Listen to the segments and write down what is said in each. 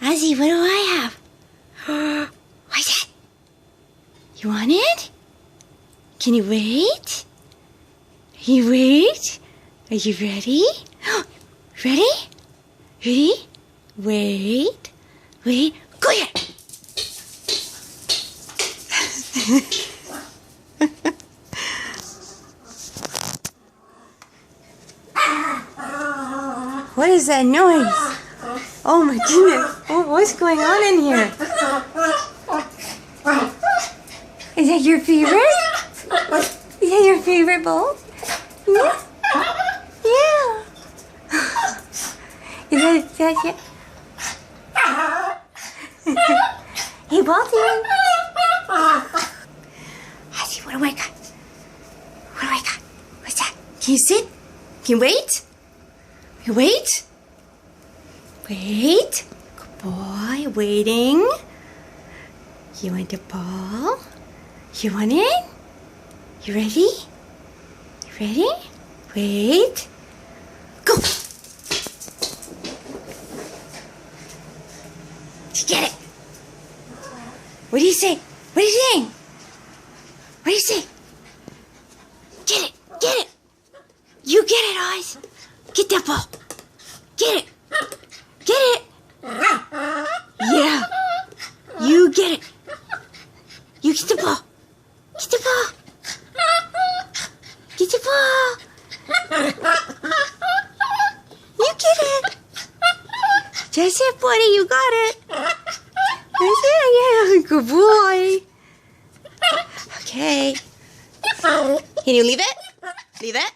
Ozzy, what do I have? What's that? You want it? Can you wait? You wait? Are you ready? Ready? Ready? Wait. Wait. Go here! What is that noise? Oh my goodness. What's going on in here? Is that your favorite? Is that your favorite bowl? Yeah? Yeah. Is that your... Hey, Baltimore. Ozzy, what do I got? What do I got? What's that? Can you sit? Can you wait? You wait? Wait. Good boy, waiting. You want the ball? You want it? You ready? You ready? Wait. Go! Did you get it? What do you say? What are you saying? What do you say? Get it! Get it! You get it, Oz! Get that ball! Get it! Get it! Yeah! You get it! You get the ball! Get the ball! Get the ball! You get it! That's it, buddy. You got it. That's it. Yeah. Good boy. Okay. Can you leave it? Leave it?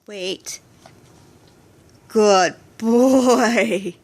Wait. Good boy.